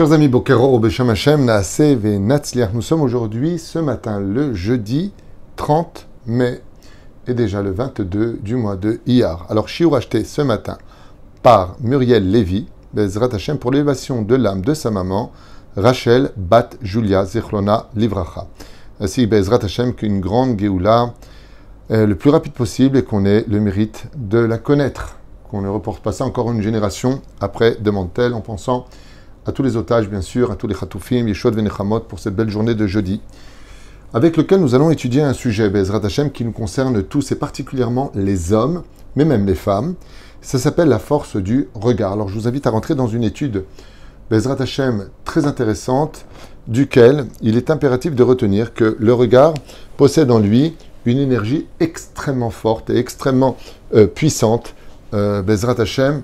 Chers amis, Bokero, Beshem Hashem, Naaseh ve Natzliach. Nous sommes aujourd'hui, ce matin, le jeudi 30 mai, et déjà le 22 du mois de Iyar. Alors, Shiur acheté ce matin par Muriel Lévy, Bezrat Hashem, pour l'élévation de l'âme de sa maman, Rachel Bat Julia Zichlona Livracha. Ainsi, Bezrat Hashem, qu'une grande Géoula, le plus rapide possible, et qu'on ait le mérite de la connaître. Qu'on ne reporte pas ça encore une génération après, demande-t-elle, en pensant à tous les otages, bien sûr, à tous les chatoufim, Yeshua Venechamot, pour cette belle journée de jeudi, avec lequel nous allons étudier un sujet, Bezrat Hashem, qui nous concerne tous, et particulièrement les hommes, mais même les femmes. Ça s'appelle la force du regard. Alors, je vous invite à rentrer dans une étude, Bezrat Hashem, très intéressante, duquel il est impératif de retenir que le regard possède en lui une énergie extrêmement forte et extrêmement puissante, Bezrat Hashem,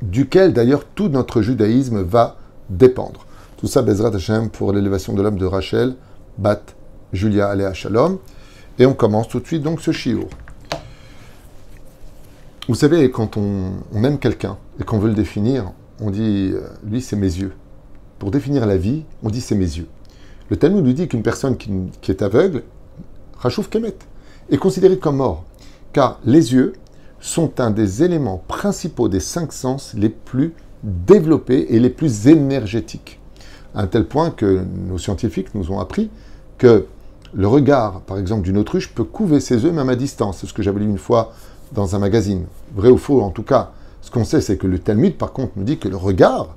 duquel d'ailleurs tout notre judaïsme va dépendre. Tout ça, Bezrat Hashem, pour l'élévation de l'homme de Rachel, Bat Julia Alea Shalom. Et on commence tout de suite donc ce shiur. Vous savez, quand on aime quelqu'un et qu'on veut le définir, on dit, lui c'est mes yeux. Pour définir la vie, on dit c'est mes yeux. Le Talmud nous dit qu'une personne qui est aveugle, Rashouf Kemet, est considérée comme mort. Car les yeux sont un des éléments principaux des 5 sens les plus développés et les plus énergétiques. À un tel point que nos scientifiques nous ont appris que le regard, par exemple, d'une autruche peut couver ses œufs même à distance. C'est ce que j'avais lu une fois dans un magazine. Vrai ou faux, en tout cas. Ce qu'on sait, c'est que le Talmud, par contre, nous dit que le regard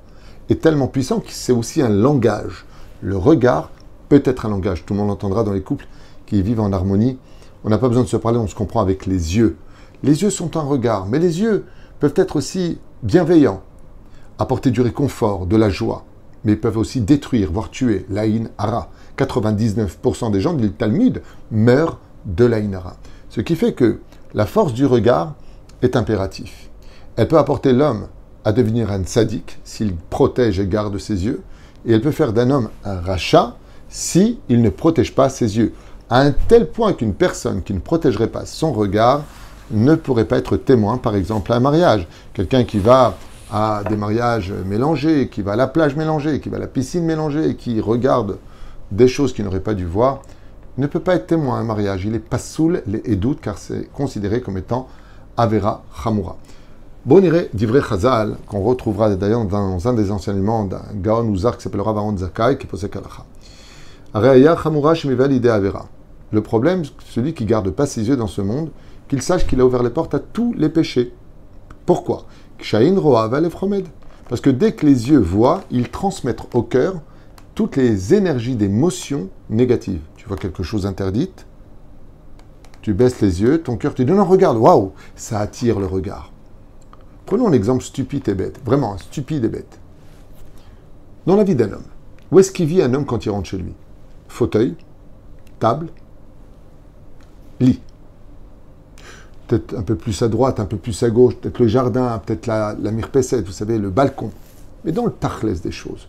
est tellement puissant que c'est aussi un langage. Le regard peut être un langage. Tout le monde l'entendra dans les couples qui vivent en harmonie. On n'a pas besoin de se parler, on se comprend avec les yeux. Les yeux sont un regard, mais les yeux peuvent être aussi bienveillants, apporter du réconfort, de la joie, mais ils peuvent aussi détruire, voire tuer, l'Aïn Hara. 99% des gens du Talmud meurent de l'Aïn Hara. Ce qui fait que la force du regard est impérative. Elle peut apporter l'homme à devenir un tzaddik s'il protège et garde ses yeux, et elle peut faire d'un homme un rachat s'il ne protège pas ses yeux. À un tel point qu'une personne qui ne protégerait pas son regard ne pourrait pas être témoin, par exemple, à un mariage. Quelqu'un qui va à des mariages mélangés, qui va à la plage mélangée, qui va à la piscine mélangée, qui regarde des choses qu'il n'aurait pas dû voir, ne peut pas être témoin à un mariage. Il est passoul, les édoutes, car c'est considéré comme étant Avera Chamura. Bon, on irait d'Ivrei Chazal, qu'on retrouvera d'ailleurs dans un des enseignements d'un Gaon Ouzar qui s'appelle Rav Aaron Zakai, qui pose Kalacha. Areaya Chamura Shemival Ide Avera. Le problème, celui qui ne garde pas ses yeux dans ce monde, qu'il sache qu'il a ouvert les portes à tous les péchés. Pourquoi? Parce que dès que les yeux voient, ils transmettent au cœur toutes les énergies d'émotions négatives. Tu vois quelque chose d'interdite, tu baisses les yeux, ton cœur te dit non, regarde, waouh, ça attire le regard. Prenons l'exemple stupide et bête, vraiment stupide et bête. Dans la vie d'un homme, où est-ce qu'il vit un homme quand il rentre chez lui? Fauteuil, table, lit. Peut-être un peu plus à droite, un peu plus à gauche, peut-être le jardin, peut-être la mirpesset, vous savez, le balcon. Mais dans le tachlès des choses,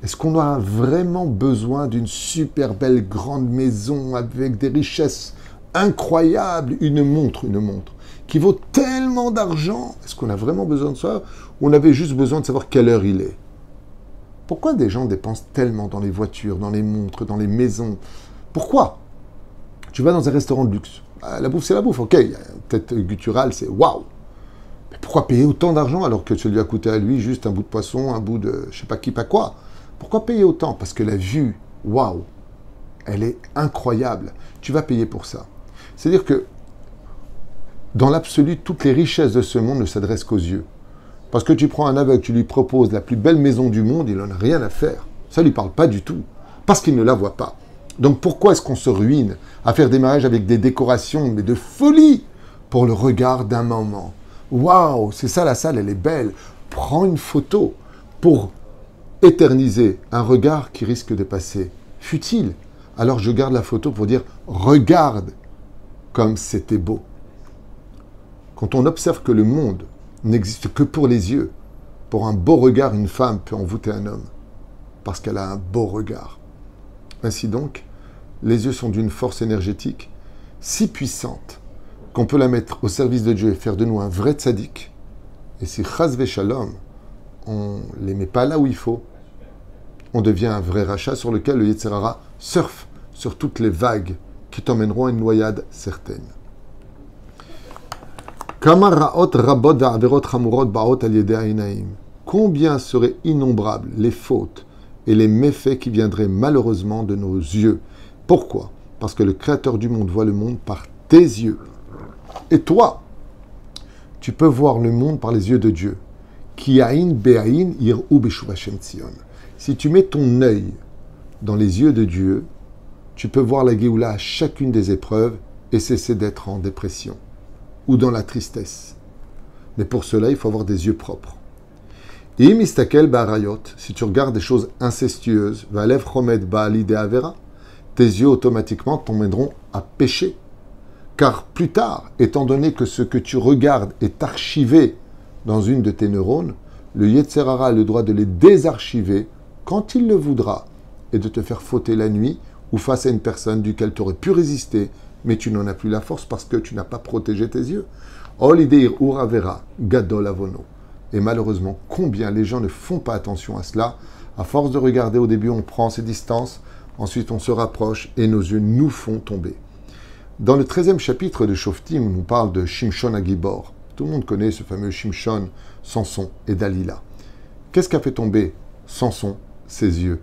est-ce qu'on a vraiment besoin d'une super belle grande maison avec des richesses incroyables, une montre, qui vaut tellement d'argent? Est-ce qu'on a vraiment besoin de ça? Ou on avait juste besoin de savoir quelle heure il est? Pourquoi des gens dépensent tellement dans les voitures, dans les montres, dans les maisons? Pourquoi? Tu vas dans un restaurant de luxe. La bouffe, c'est la bouffe, ok. Peut-être guttural, c'est waouh. Mais pourquoi payer autant d'argent alors que ça lui a coûté à lui juste un bout de poisson, un bout de je sais pas qui, pas quoi? Pourquoi payer autant? Parce que la vue, waouh, elle est incroyable. Tu vas payer pour ça. C'est-à-dire que, dans l'absolu, toutes les richesses de ce monde ne s'adressent qu'aux yeux. Parce que tu prends un aveugle, tu lui proposes la plus belle maison du monde, il n'en a rien à faire. Ça ne lui parle pas du tout. Parce qu'il ne la voit pas. Donc pourquoi est-ce qu'on se ruine à faire des mariages avec des décorations, mais de folie, pour le regard d'un moment? Waouh, c'est ça la salle, elle est belle. Prends une photo pour éterniser un regard qui risque de passer. Futile. Alors je garde la photo pour dire, regarde comme c'était beau. Quand on observe que le monde n'existe que pour les yeux, pour un beau regard, une femme peut envoûter un homme, parce qu'elle a un beau regard. Ainsi donc, les yeux sont d'une force énergétique si puissante qu'on peut la mettre au service de Dieu et faire de nous un vrai tzaddik. Et si chas v'shalom, on ne les met pas là où il faut, on devient un vrai rachat sur lequel le Yetzer Hara surfe sur toutes les vagues qui t'emmèneront à une noyade certaine. Combien seraient innombrables les fautes et les méfaits qui viendraient malheureusement de nos yeux. Pourquoi? Parce que le Créateur du monde voit le monde par tes yeux. Et toi, tu peux voir le monde par les yeux de Dieu. Si tu mets ton œil dans les yeux de Dieu, tu peux voir la Géoula à chacune des épreuves et cesser d'être en dépression ou dans la tristesse. Mais pour cela, il faut avoir des yeux propres. Si tu regardes des choses incestueuses, tes yeux automatiquement t'emmèneront à pécher. Car plus tard, étant donné que ce que tu regardes est archivé dans une de tes neurones, le Yetzer Hara a le droit de les désarchiver quand il le voudra et de te faire fauter la nuit ou face à une personne duquel tu aurais pu résister, mais tu n'en as plus la force parce que tu n'as pas protégé tes yeux. Olideir uravera gadol avono. Et malheureusement, combien les gens ne font pas attention à cela. À force de regarder, au début, on prend ses distances, ensuite on se rapproche et nos yeux nous font tomber. Dans le 13e chapitre de Shoftim, on nous parle de Shimshon Agibor. Tout le monde connaît ce fameux Shimshon, Samson et Dalila. Qu'est-ce qu'a fait tomber Samson? Ses yeux.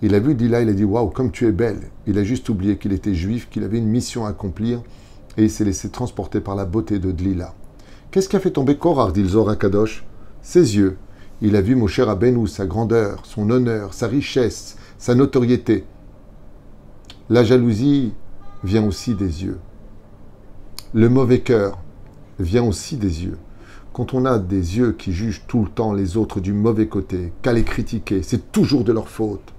Il a vu Dalila, il a dit « Waouh, comme tu es belle !» Il a juste oublié qu'il était juif, qu'il avait une mission à accomplir et il s'est laissé transporter par la beauté de Dalila. Qu'est-ce qui a fait tomber Korach, dit le Zohar Kadosh? Ses yeux. Il a vu Moshe Rabbeinu, sa grandeur, son honneur, sa richesse, sa notoriété. La jalousie vient aussi des yeux. Le mauvais cœur vient aussi des yeux. Quand on a des yeux qui jugent tout le temps les autres du mauvais côté, qu'à les critiquer, c'est toujours de leur faute.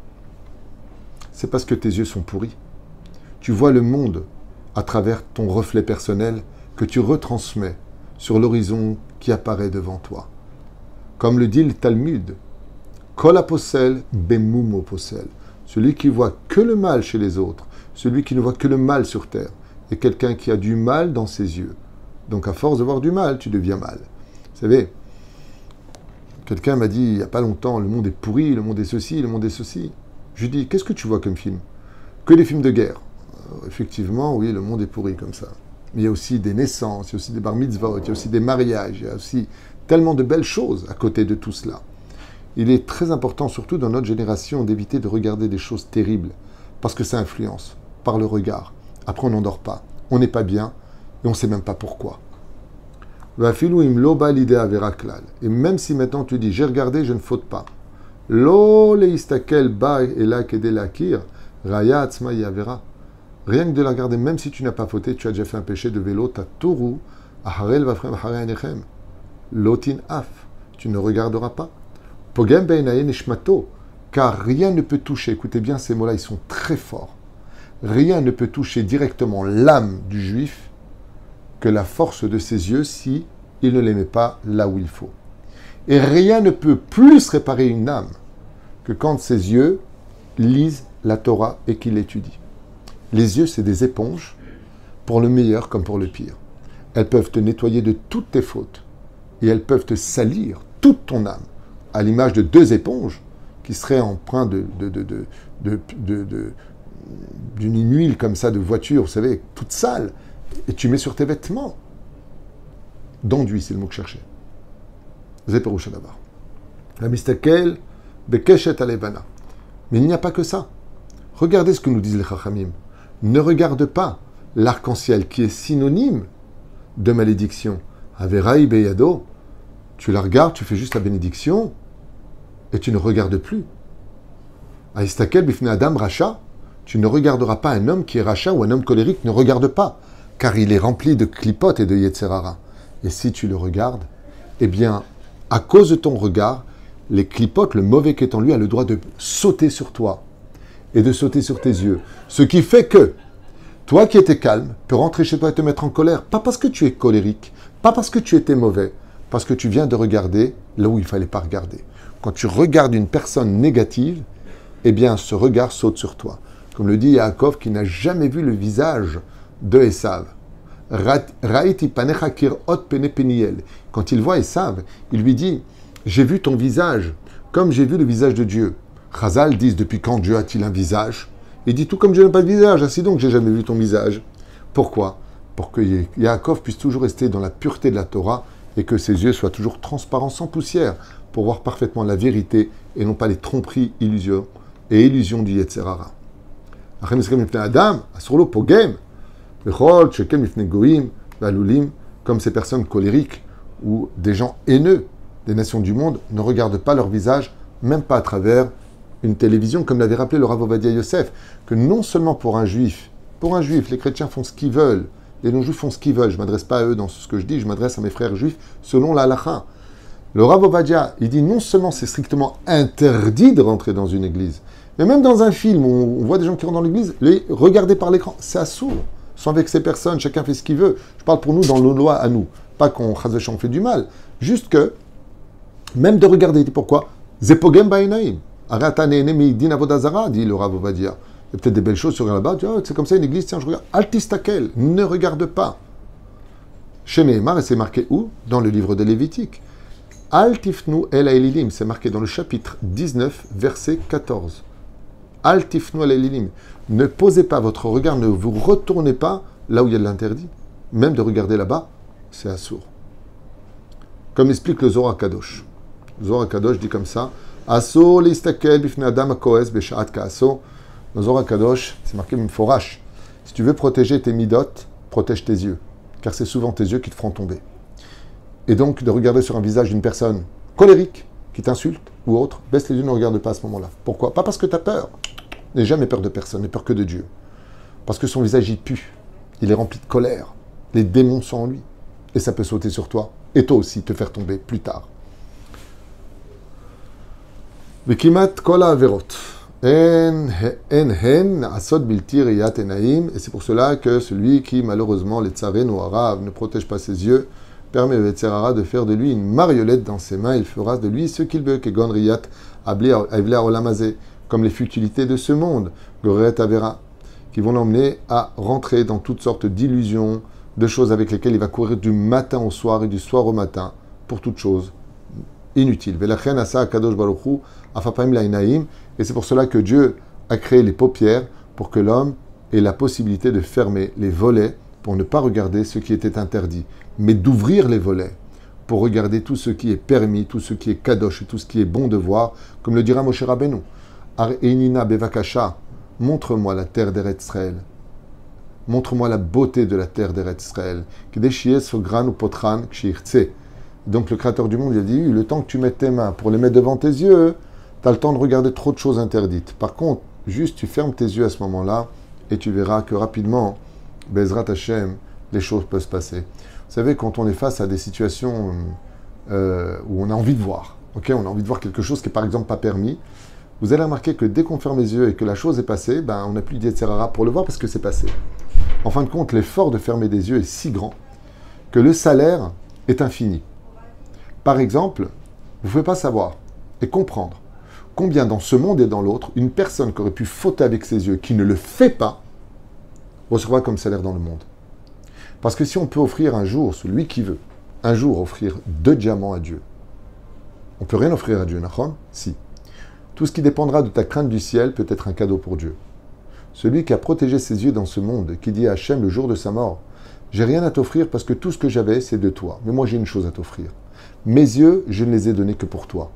C'est parce que tes yeux sont pourris. Tu vois le monde à travers ton reflet personnel que tu retransmets sur l'horizon qui apparaît devant toi. Comme le dit le Talmud, Kol aposel bemum aposel. Celui qui voit que le mal chez les autres, celui qui ne voit que le mal sur terre, est quelqu'un qui a du mal dans ses yeux. Donc à force de voir du mal, tu deviens mal. Vous savez, quelqu'un m'a dit il n'y a pas longtemps, le monde est pourri, le monde est ceci, le monde est ceci. Je lui dis, qu'est-ce que tu vois comme film? Que des films de guerre. Effectivement, oui, le monde est pourri comme ça. Mais il y a aussi des naissances, il y a aussi des bar mitzvot, il y a aussi des mariages, il y a aussi tellement de belles choses à côté de tout cela. Il est très important, surtout dans notre génération, d'éviter de regarder des choses terribles, parce que ça influence par le regard. Après, on n'endort pas, on n'est pas bien, et on ne sait même pas pourquoi. Et même si maintenant tu dis, j'ai regardé, je ne faute pas. Rien que de la regarder, même si tu n'as pas fauté, tu as déjà fait un péché de vélo, Lotin af, tu ne regarderas pas. Pogem beinaye nishmato, car rien ne peut toucher, écoutez bien ces mots-là, ils sont très forts. Rien ne peut toucher directement l'âme du juif que la force de ses yeux si il ne les met pas là où il faut. Et rien ne peut plus réparer une âme que quand ses yeux lisent la Torah et qu'il l'étudie. Les yeux, c'est des éponges, pour le meilleur comme pour le pire. Elles peuvent te nettoyer de toutes tes fautes. Et elles peuvent te salir toute ton âme, à l'image de deux éponges qui seraient empreintes d'une huile comme ça de voiture, vous savez, toute sale, et tu mets sur tes vêtements. D'enduit, c'est le mot que je cherchais. Zeperoucha d'abord. La mistakel, bekeshet alevana. Mais il n'y a pas que ça. Regardez ce que nous disent les Chachamim. Ne regarde pas l'arc-en-ciel qui est synonyme de malédiction. Averai beyado. Tu la regardes, tu fais juste la bénédiction et tu ne regardes plus. Aistakel bifne adam racha. Tu ne regarderas pas un homme qui est racha ou un homme colérique, ne regarde pas, car il est rempli de clipotes et de Yetzer Hara. Et si tu le regardes, eh bien, à cause de ton regard, les clipotes, le mauvais qui est en lui, a le droit de sauter sur toi et de sauter sur tes yeux. Ce qui fait que toi qui étais calme, peux rentrer chez toi et te mettre en colère, pas parce que tu es colérique, pas parce que tu étais mauvais, parce que tu viens de regarder là où il ne fallait pas regarder. Quand tu regardes une personne négative, eh bien, ce regard saute sur toi. Comme le dit Yaakov, qui n'a jamais vu le visage de Esav. Raiti panecha kirot pene peniel. Quand il voit Esav, il lui dit « J'ai vu ton visage, comme j'ai vu le visage de Dieu. » Chazal disent, depuis quand Dieu a-t-il un visage? Il dit, tout comme Dieu n'a pas de visage, ainsi donc j'ai jamais vu ton visage. Pourquoi? Pour que Yaakov puisse toujours rester dans la pureté de la Torah et que ses yeux soient toujours transparents, sans poussière, pour voir parfaitement la vérité et non pas les tromperies, illusions et illusions du Yetzer Hara. Adam, asurlo pogem, bechol shekem mifnei goyim, valulim, comme ces personnes colériques ou des gens haineux des nations du monde ne regardent pas leur visage, même pas à travers une télévision, comme l'avait rappelé le Rav Ovadia Yosef, que non seulement pour un juif, les chrétiens font ce qu'ils veulent, les non-juifs font ce qu'ils veulent. Je ne m'adresse pas à eux dans ce que je dis, je m'adresse à mes frères juifs selon la halakha. Le Rav Ovadia, il dit non seulement c'est strictement interdit de rentrer dans une église, mais même dans un film où on voit des gens qui rentrent dans l'église, les regarder par l'écran, c'est assourd. Sans vexer personne, chacun fait ce qu'il veut. Je parle pour nous dans nos lois à nous. Pas qu'on fait du mal. Juste que, même de regarder, pourquoi Zepogem bainaim. Arata ne'ene din avodazara, dit le Rav Ovadia. Il y a peut-être des belles choses sur là-bas. Tu vois, c'est comme ça une église, tiens, je regarde. Altistakel, ne regarde pas. Chez Nehemar, et c'est marqué où? Dans le livre de Lévitique. Altifnu el Elilim, c'est marqué dans le chapitre 19, verset 14. Altifnu el Elilim. Ne posez pas votre regard, ne vous retournez pas là où il y a de l'interdit. Même de regarder là-bas, c'est assourd. Comme explique le Zohar Kadosh. Le Zohar Kadosh dit comme ça. Assour listakel bifne adam akoes beshaat kaaso. Le Zohar Kadosh, c'est marqué Mforash. Si tu veux protéger tes midot, protège tes yeux. Car c'est souvent tes yeux qui te feront tomber. Et donc, de regarder sur un visage d'une personne colérique, qui t'insulte, ou autre, baisse les yeux, ne regarde pas à ce moment-là. Pourquoi? Pas parce que tu as peur. N'aie jamais peur de personne, n'aie peur que de Dieu. Parce que son visage, il pue. Il est rempli de colère. Les démons sont en lui. Et ça peut sauter sur toi. Et toi aussi, te faire tomber plus tard. Vikimat kola averot. Et c'est pour cela que celui qui, malheureusement, les tsaré ou arabe, ne protège pas ses yeux, permet au Yetzer Hara de faire de lui une marionnette dans ses mains. Il fera de lui ce qu'il veut, kegon riyat avler olamazé, comme les futilités de ce monde, goret avera, qui vont l'emmener à rentrer dans toutes sortes d'illusions, de choses avec lesquelles il va courir du matin au soir et du soir au matin, pour toutes choses inutiles. Velachen asa kadosh baruchu afapaim lainaim. Et c'est pour cela que Dieu a créé les paupières pour que l'homme ait la possibilité de fermer les volets pour ne pas regarder ce qui était interdit, mais d'ouvrir les volets pour regarder tout ce qui est permis, tout ce qui est kadosh, tout ce qui est bon de voir, comme le dira Moshe Rabbeinu. Ar-Einina bevakasha, montre-moi la terre d'Eretz Israël. Montre-moi la beauté de la terre d'Eretz Israël. Donc le Créateur du monde, il a dit, le temps que tu mettes tes mains pour les mettre devant tes yeux, tu as le temps de regarder trop de choses interdites. Par contre, juste tu fermes tes yeux à ce moment-là et tu verras que rapidement, Bezrat Hashem, les choses peuvent se passer. Vous savez, quand on est face à des situations où on a envie de voir, okay, on a envie de voir quelque chose qui n'est par exemple pas permis, vous allez remarquer que dès qu'on ferme les yeux et que la chose est passée, on n'a plus d'Yetzer Hara pour le voir parce que c'est passé. En fin de compte, l'effort de fermer des yeux est si grand que le salaire est infini. Par exemple, vous ne pouvez pas savoir et comprendre combien dans ce monde et dans l'autre, une personne qui aurait pu fauter avec ses yeux, qui ne le fait pas, recevra comme salaire dans le monde. Parce que si on peut offrir un jour, celui qui veut, un jour offrir 2 diamants à Dieu, on ne peut rien offrir à Dieu, Nachon? Si. Tout ce qui dépendra de ta crainte du ciel peut être un cadeau pour Dieu. Celui qui a protégé ses yeux dans ce monde, qui dit à Hachem le jour de sa mort, j'ai rien à t'offrir parce que tout ce que j'avais, c'est de toi. Mais moi, j'ai une chose à t'offrir. Mes yeux, je ne les ai donnés que pour toi.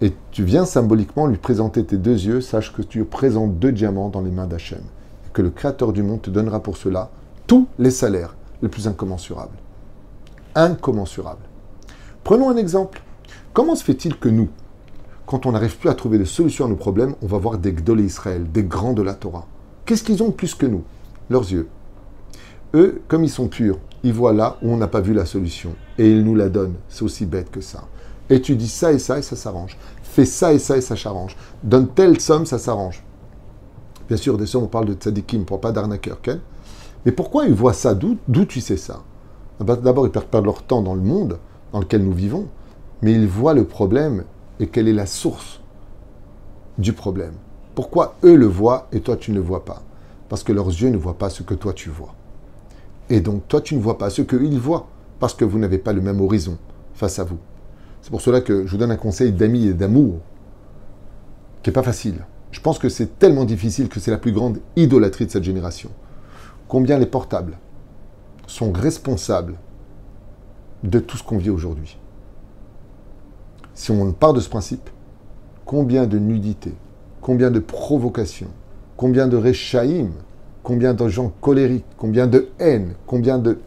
Et tu viens symboliquement lui présenter tes 2 yeux, sache que tu présentes 2 diamants dans les mains d'Hachem. Et que le Créateur du monde te donnera pour cela tous les salaires les plus incommensurables. Incommensurables. Prenons un exemple. Comment se fait-il que nous, quand on n'arrive plus à trouver de solution à nos problèmes, on va voir des Gdolé Israël, des grands de la Torah? Qu'est-ce qu'ils ont de plus que nous? Leurs yeux. Eux, comme ils sont purs, ils voient là où on n'a pas vu la solution. Et ils nous la donnent. C'est aussi bête que ça. Étudie ça et ça s'arrange. Fais ça et ça s'arrange. Donne telle somme, ça s'arrange. Bien sûr, des sommes, on parle de tzadikim, pour pas d'arnaqueurs. Okay? Mais pourquoi ils voient ça? D'où tu sais ça? D'abord, ils perdent pas leur temps dans le monde dans lequel nous vivons, mais ils voient le problème et quelle est la source du problème. Pourquoi eux le voient et toi tu ne le vois pas? Parce que leurs yeux ne voient pas ce que toi tu vois. Et donc toi tu ne vois pas ce qu'ils voient, parce que vous n'avez pas le même horizon face à vous. C'est pour cela que je vous donne un conseil d'amis et d'amour. qui n'est pas facile. Je pense que c'est tellement difficile que c'est la plus grande idolâtrie de cette génération. Combien les portables sont responsables de tout ce qu'on vit aujourd'hui. Si on part de ce principe, combien de nudité, combien de provocations, combien de réchaïm, combien de gens colériques, combien de haine, combien de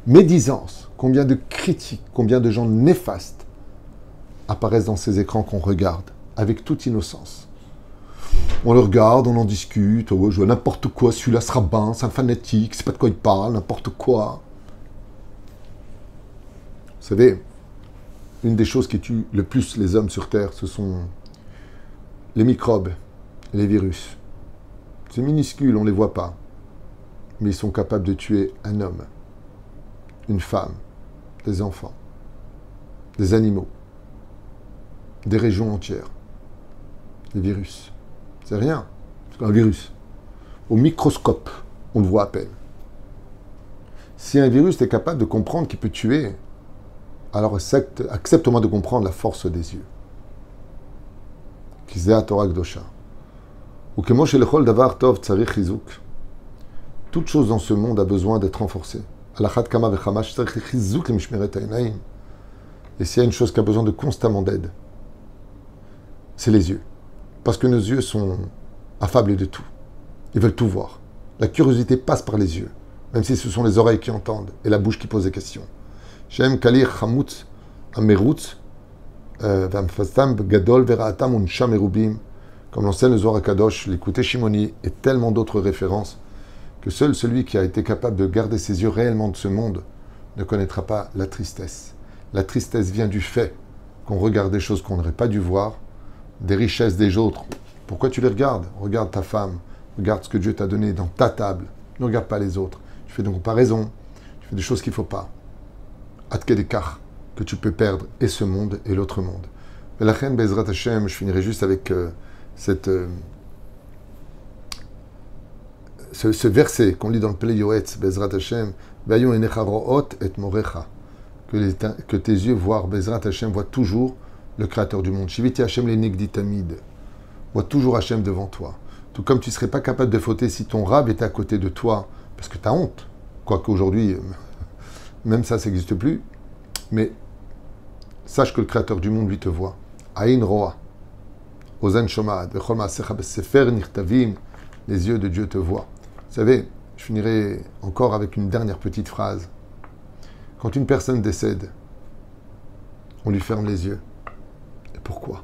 médisance, combien de critiques, combien de gens néfastes apparaissent dans ces écrans qu'on regarde avec toute innocence. On le regarde, on en discute, oh, je vois n'importe quoi, celui-là sera rabbin, c'est un fanatique, c'est pas de quoi il parle, n'importe quoi. Vous savez, une des choses qui tue le plus les hommes sur Terre, ce sont les microbes et les virus. C'est minuscule, on ne les voit pas. Mais ils sont capables de tuer un homme, une femme, des enfants, des animaux, des régions entières. Les virus. C'est rien. C'est un virus. Au microscope, on le voit à peine. Si un virus est capable de comprendre qu'il peut tuer, alors accepte au moins de comprendre la force des yeux. Kizea Torah Kdosha. Ou que Moshe lechol davar tov tzarich chizuk. Toute chose dans ce monde a besoin d'être renforcée. Alachat kama vechamash tzarich chizuk lemishmeret hainaim. Et s'il y a une chose qui a besoin de constamment d'aide, c'est les yeux. Parce que nos yeux sont affablés de tout. Ils veulent tout voir. La curiosité passe par les yeux, même si ce sont les oreilles qui entendent et la bouche qui pose des questions. Shem kalir chamutz amerutz v'amfastam gadol veraatam unsham erubim. Comme l'enseigne le Zohar HaKadosh, l'écouter Shimoni et tellement d'autres références, que seul celui qui a été capable de garder ses yeux réellement de ce monde ne connaîtra pas la tristesse. La tristesse vient du fait qu'on regarde des choses qu'on n'aurait pas dû voir, des richesses des autres. Pourquoi tu les regardes? Regarde ta femme, regarde ce que Dieu t'a donné dans ta table. Ne regarde pas les autres. Tu fais des comparaisons, tu fais des choses qu'il ne faut pas. Atkedekar, que tu peux perdre et ce monde et l'autre monde. Mais la reine Bezrat Hashem, je finirai juste avec ce verset qu'on lit dans le Plei Yoetz, Bezrat Hashem, Vayon enecha ro'ot et morecha, que tes yeux voient, Bezrat Hashem, voient toujours le Créateur du monde. Shiviti Hashem le negdi tamid, voit toujours Hashem devant toi. Tout comme tu ne serais pas capable de fauter si ton rab était à côté de toi, parce que tu as honte. Quoique aujourd'hui, même ça n'existe plus. Mais sache que le Créateur du monde, lui, te voit. Aïn roa. Ozen shomad. Vechol ma'asecha besefer nirtavim. Les yeux de Dieu te voient. Vous savez, je finirai encore avec une dernière petite phrase. Quand une personne décède, on lui ferme les yeux. Et pourquoi?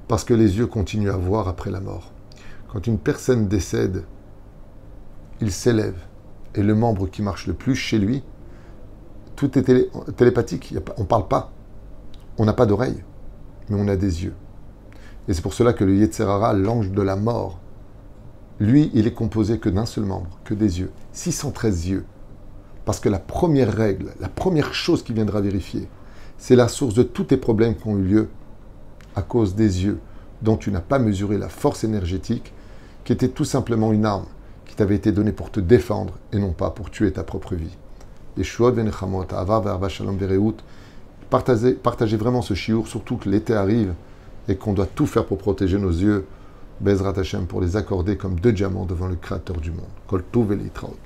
Parce que les yeux continuent à voir après la mort. Quand une personne décède, il s'élève. Et le membre qui marche le plus chez lui, tout est télépathique. On ne parle pas. On n'a pas d'oreille. Mais on a des yeux. Et c'est pour cela que le Yetzer Hara, l'ange de la mort, lui, il est composé que d'un seul membre, que des yeux. 613 yeux. Parce que la première règle, la première chose qu'il viendra vérifier, c'est la source de tous tes problèmes qui ont eu lieu à cause des yeux, dont tu n'as pas mesuré la force énergétique, qui était tout simplement une arme qui t'avait été donnée pour te défendre et non pas pour tuer ta propre vie. Partagez vraiment ce chiour, surtout que l'été arrive et qu'on doit tout faire pour protéger nos yeux, Bezrat Hashem, pour les accorder comme deux diamants devant le Créateur du monde. Kol Tov et Litraot.